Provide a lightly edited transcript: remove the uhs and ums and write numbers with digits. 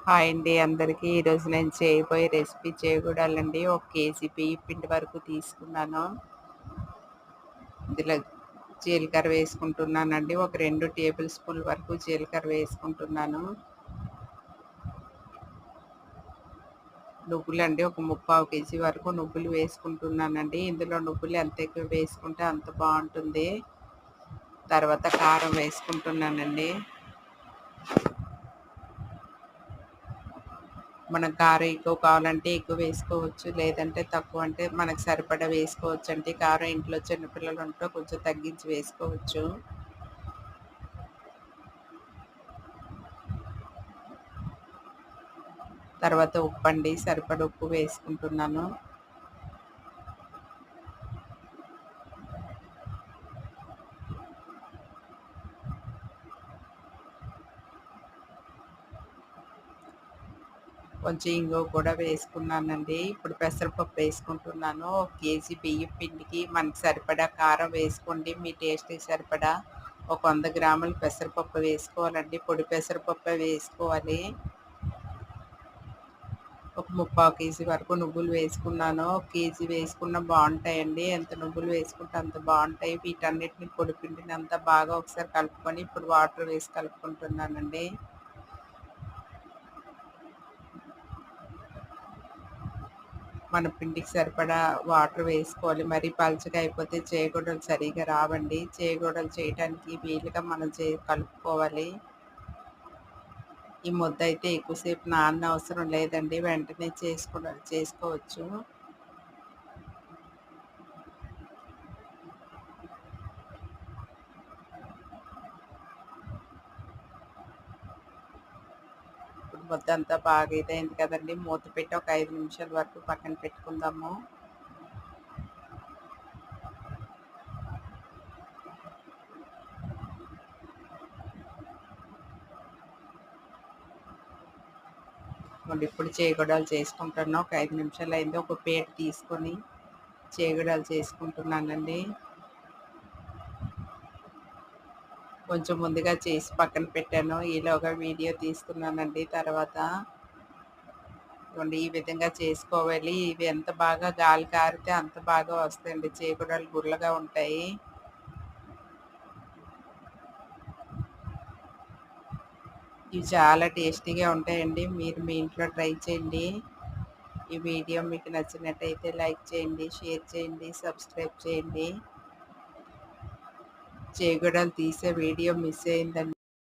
Hi అండి అందరికీ. ఈరోజు నేను చేయబోయే రెసిపీ చేకూడాలండి. 1 కేజీ బియ్యం పిండి వరకు తీసుకున్నాను. ఇందులో జీలకర్ర వేసుకుంటున్నానండి. ఒక 2 టేబుల్ స్పూన్ల వరకు జీలకర్ర వేసుకుంటున్నాను. నువ్వులండి ఒక 3/4 కేజీ వరకు నువ్వులు వేసుకుంటున్నానండి. ఇందులో నువ్వులు ఎంత ఎక్కువ వేసుకుంటే అంత బాగుంటుంది. తర్వాత కారం వేసుకుంటున్నానండి. మనకు కారం ఎక్కువ కావాలంటే ఎక్కువ వేసుకోవచ్చు. లేదంటే తక్కువ అంటే మనకు సరిపడా వేసుకోవచ్చండి. కారం ఇంట్లో చిన్నపిల్లలు ఉంటే కొంచెం తగ్గించి వేసుకోవచ్చు. తర్వాత ఉప్పండి. సరిపడా ఉప్పు వేసుకుంటున్నాను. కొంచెం ఇంగువ కూడా వేసుకున్నానండి. ఇప్పుడు పెసరపప్పు వేసుకుంటున్నాను. 1 కేజీ బియ్యం పిండికి మనకు సరిపడా కారం వేసుకోండి. మీ టేస్ట్‌కి సరిపడా. ఒక 100 గ్రాములు పెసరపప్పు వేసుకోవాలండి. పొడి పెసరపప్పే వేసుకోవాలి. ఒక 3/4 కేజీ వరకు నువ్వులు వేసుకున్నాను. 1 కేజీ వేసుకున్న బావుంటాయండి. ఎంత నువ్వులు వేసుకుంటే అంత బావుంటాయి. వీటన్నిటిని పొడి పిండినంతా బాగా ఒకసారి కలుపుకొని ఇప్పుడు వాటర్ వేసి కలుపుకుంటున్నానండి. మన పిండికి సరిపడా వాటర్ వేసుకోవాలి. మరీ పలచగా అయిపోతే చేగోడలు సరిగ్గా రావండి. చేగోడలు చేయటానికి వీలుగా మనం కలుపుకోవాలి. ఈ ముద్ద అయితే ఎక్కువసేపు నాననవసరం లేదండి. వెంటనే చేసుకోవచ్చు. ఇప్పుడు ముద్ద అంతా బాగా ఇదైంది కదండీ! మూత పెట్టి ఒక 5 నిమిషాల వరకు పక్కన పెట్టుకుందాము. ఇప్పుడు చేగోడలు చేసుకుంటున్నాను. ఒక 5 నిమిషాలు అయింది. ఒక ప్లేట్ తీసుకొని చేగోడలు చేసుకుంటున్నానండి. కొంచెం ముందుగా చేసి పక్కన పెట్టాను. ఈలోగా వీడియో తీస్తున్నానండి. తర్వాత ఈ విధంగా చేసుకోవాలి. ఇవి ఎంత బాగా గాలి కారితే అంత బాగా వస్తాయండి. చేకుడాలు గుల్లగా ఉంటాయి. ఇవి చాలా టేస్టీగా ఉంటాయండి. మీరు మీ ఇంట్లో ట్రై చేయండి. ఈ వీడియో మీకు నచ్చినట్టయితే లైక్ చేయండి, షేర్ చేయండి, సబ్స్క్రైబ్ చేయండి. చేగూడలు తీసే వీడియో మిస్ అయిందండి.